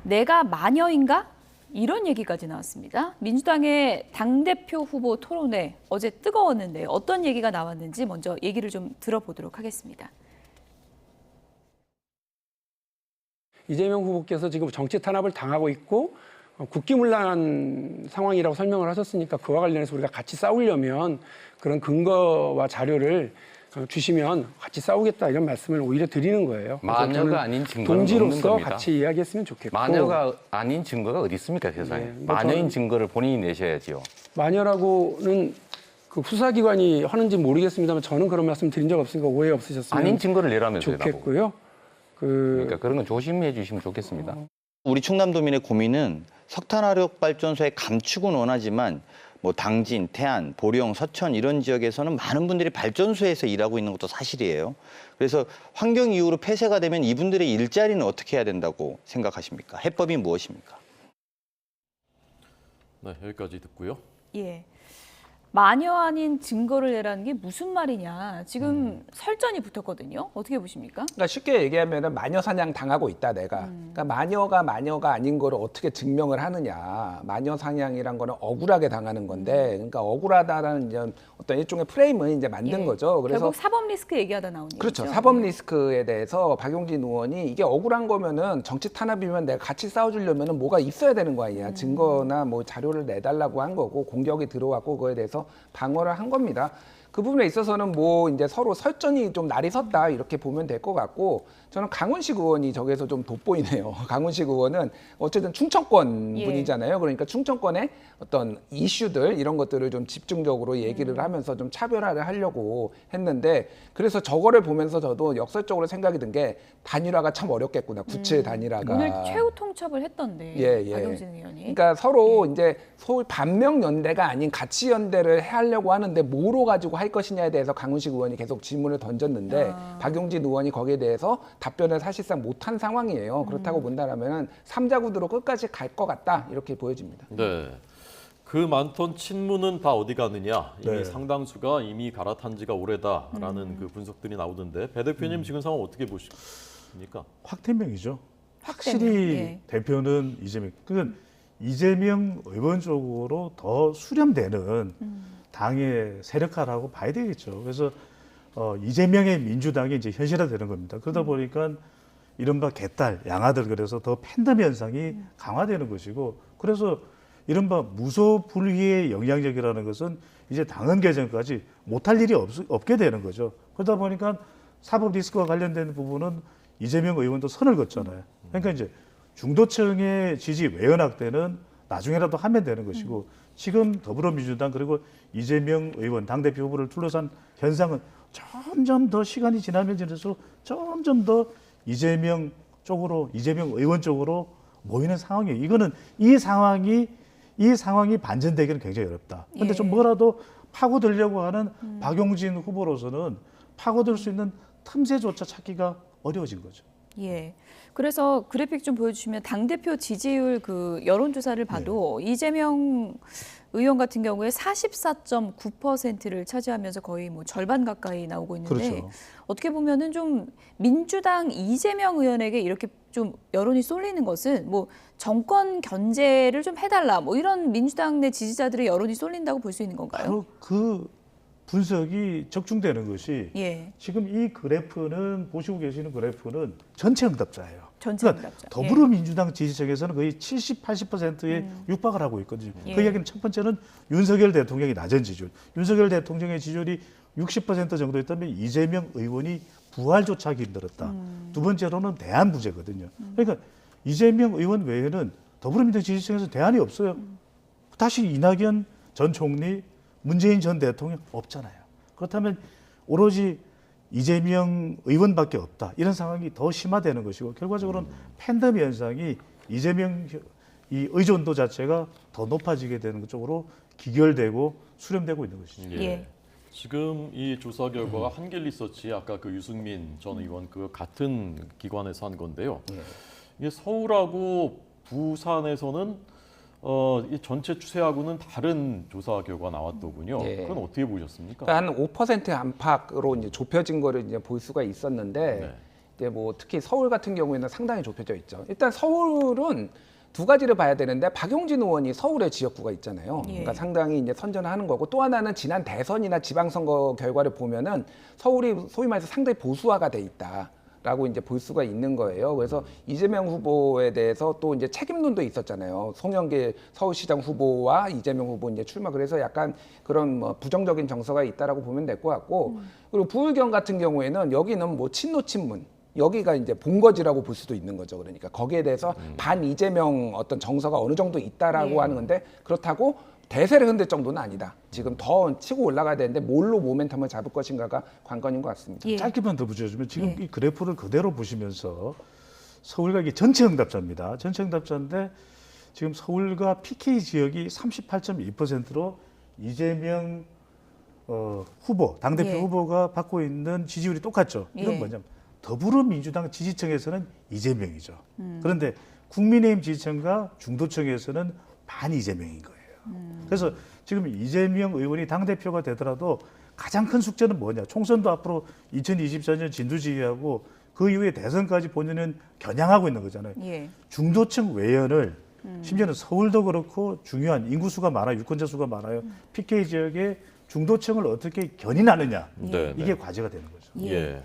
내가 마녀인가? 이런 얘기까지 나왔습니다. 민주당의 당대표 후보 토론회 어제 뜨거웠는데 어떤 얘기가 나왔는지 먼저 얘기를 좀 들어보도록 하겠습니다. 이재명 후보께서 지금 정치 탄압을 당하고 있고 국기문란한 상황이라고 설명을 하셨으니까 그와 관련해서 우리가 같이 싸우려면 그런 근거와 자료를 주시면 같이 싸우겠다 이런 말씀을 오히려 드리는 거예요. 마녀가 아닌 증거는 없는 동지로서 겁니다. 같이 이야기했으면 좋겠고. 마녀가 아닌 증거가 어디 있습니까, 세상에. 네, 마녀인 증거를 본인이 내셔야지요. 마녀라고는 그 수사기관이 하는지 모르겠습니다만 저는 그런 말씀 드린 적 없으니까 오해 없으셨으면 아닌 증거를 내라면서요, 나보고. 좋겠고요. 그러니까 그런 건 조심해 주시면 좋겠습니다. 우리 충남도민의 고민은 석탄화력발전소의 감축은 원하지만 뭐 당진, 태안, 보령, 서천 이런 지역에서는 많은 분들이 발전소에서 일하고 있는 것도 사실이에요. 그래서 환경 이유로 폐쇄가 되면 이분들의 일자리는 어떻게 해야 된다고 생각하십니까? 해법이 무엇입니까? 네, 여기까지 듣고요. 예. 마녀 아닌 증거를 내라는 게 무슨 말이냐. 지금 설전이 붙었거든요. 어떻게 보십니까? 그러니까 쉽게 얘기하면 마녀 사냥 당하고 있다 내가. 그러니까 마녀가 아닌 거를 어떻게 증명을 하느냐. 마녀 사냥이란 거는 억울하게 당하는 건데, 그러니까 억울하다라는 이제 어떤 일종의 프레임을 이제 만든 거죠. 그래서 결국 사법 리스크 얘기하다 나온 그렇죠. 얘기죠. 사법 리스크에 대해서 박용진 의원이 이게 억울한 거면은 정치 탄압이면 내가 같이 싸워주려면은 뭐가 있어야 되는 거 아니야. 증거나 뭐 자료를 내달라고 한 거고 공격이 들어왔고 그거에 대해서 방어를 한 겁니다. 그 부분에 있어서는 뭐 이제 서로 설전이 좀 날이 섰다 이렇게 보면 될 것 같고 저는 강훈식 의원이 저기서 좀 돋보이네요. 강훈식 의원은 어쨌든 충청권 예. 분이잖아요. 그러니까 충청권의 어떤 이슈들 이런 것들을 좀 집중적으로 얘기를 하면서 좀 차별화를 하려고 했는데 그래서 저거를 보면서 저도 역설적으로 생각이 든 게 단일화가 참 어렵겠구나. 구체 단일화가. 오늘 최후 통첩을 했던데 예. 박용진 의원이. 그러니까 서로 이제 소위 반명 연대가 아닌 가치 연대를 하려고 하는데 뭐로 가지고 할 것이냐에 대해서 강훈식 의원이 계속 질문을 던졌는데 박용진 의원이 거기에 대해서 답변을 사실상 못한 상황이에요. 그렇다고 본다라면 삼자구도로 끝까지 갈 것 같다 이렇게 보여집니다. 네. 그 많던 친문은 다 어디 가느냐. 이미 네. 상당수가 이미 갈아탄 지가 오래다라는 그 분석들이 나오던데 배 대표님 지금 상황 어떻게 보십니까? 확대명이죠. 확대명, 확실히 예. 대표는 이재명. 그건 이재명 의원 쪽으로 더 수렴되는 당의 세력화라고 봐야 되겠죠. 그래서 이재명의 민주당이 이제 현실화되는 겁니다. 그러다 보니까 이른바 개딸, 양아들 그래서 더 팬덤 현상이 강화되는 것이고 그래서 이른바 무소불위의 영향력이라는 것은 이제 당헌 개정까지 못할 일이 없게 되는 거죠. 그러다 보니까 사법 리스크와 관련된 부분은 이재명 의원도 선을 긋잖아요. 그러니까 이제 중도층의 지지 외연확 때는 나중에라도 하면 되는 것이고 지금 더불어민주당 그리고 이재명 의원 당대표 후보를 둘러싼 현상은 점점 더 시간이 지나면 지날수록 점점 더 이재명 의원 쪽으로 모이는 상황이에요. 이거는 이 상황이 반전되기는 굉장히 어렵다. 그런데 예. 좀 뭐라도 파고들려고 하는 박용진 후보로서는 파고들 수 있는 틈새조차 찾기가 어려워진 거죠. 예. 그래서 그래픽 좀 보여주시면 당대표 지지율 그 여론조사를 봐도 이재명 의원 같은 경우에 44.9%를 차지하면서 거의 뭐 절반 가까이 나오고 있는데 그렇죠. 어떻게 보면은 좀 민주당 이재명 의원에게 이렇게 좀 여론이 쏠리는 것은 뭐 정권 견제를 좀 해달라 뭐 이런 민주당 내 지지자들의 여론이 쏠린다고 볼 수 있는 건가요? 바로 그 분석이 적중되는 것이 예. 지금 이 그래프는 보시고 계시는 그래프는 전체 응답자예요. 전체 응답자. 더불어민주당 지지층에서는 거의 70, 80%에 육박을 하고 있거든요. 예. 그 이야기는 첫 번째는 윤석열 대통령이 낮은 지지율. 윤석열 대통령의 지지율이 60% 정도였다면 이재명 의원이 부활조차 하기 힘들었다. 두 번째로는 대안 부재거든요. 그러니까 이재명 의원 외에는 더불어민주당 지지층에서 대안이 없어요. 다시 이낙연 전 총리, 문재인 전 대통령 없잖아요. 그렇다면 오로지 이재명 의원밖에 없다. 이런 상황이 더 심화되는 것이고 결과적으로는 팬덤 현상이 이재명 이 의존도 자체가 더 높아지게 되는 쪽으로 기결되고 수렴되고 있는 것이죠. 예. 지금 이 조사 결과가 한길리서치 아까 그 유승민 전 의원 그 같은 기관에서 한 건데요. 이게 서울하고 부산에서는 이 전체 추세하고는 다른 조사 결과 나왔더군요. 예. 그건 어떻게 보셨습니까? 그러니까 한 5% 안팎으로 이제 좁혀진 거를 이제 볼 수가 있었는데 네. 이제 뭐 특히 서울 같은 경우에는 상당히 좁혀져 있죠. 일단 서울은 두 가지를 봐야 되는데 박용진 의원이 서울의 지역구가 있잖아요. 예. 그러니까 상당히 이제 선전을 하는 거고 또 하나는 지난 대선이나 지방선거 결과를 보면은 서울이 소위 말해서 상당히 보수화가 돼 있다라고 이제 볼 수가 있는 거예요. 그래서 이재명 후보에 대해서 또 이제 책임론도 있었잖아요. 송영길 서울시장 후보와 이재명 후보 이제 출마 그래서 약간 그런 뭐 부정적인 정서가 있다라고 보면 될 것 같고 그리고 부의경 같은 경우에는 여기는 뭐 친노 친문 여기가 이제 본거지라고 볼 수도 있는 거죠. 그러니까 거기에 대해서 반 이재명 어떤 정서가 어느 정도 있다라고 예. 하는 건데 그렇다고 대세를 흔들 정도는 아니다. 지금 더 치고 올라가야 되는데 뭘로 모멘텀을 잡을 것인가가 관건인 것 같습니다. 예. 짧게만 더 붙여주면 지금 예. 이 그래프를 그대로 보시면서 서울과 이게 전체 응답자입니다. 전체 응답자인데 지금 서울과 PK 지역이 38.2%로 이재명 후보, 당대표 예. 후보가 받고 있는 지지율이 똑같죠. 이건 예. 뭐냐면 더불어민주당 지지층에서는 이재명이죠. 그런데 국민의힘 지지층과 중도층에서는 반 이재명인 거예요. 그래서 지금 이재명 의원이 당대표가 되더라도 가장 큰 숙제는 뭐냐. 총선도 앞으로 2024년 진두지휘하고 그 이후에 대선까지 본인은 겨냥하고 있는 거잖아요. 예. 중도층 외연을 심지어는 서울도 그렇고 중요한 인구수가 많아요. 유권자 수가 많아요. PK 지역의 중도층을 어떻게 견인하느냐. 네, 이게 네. 과제가 되는 거죠. 예. 예.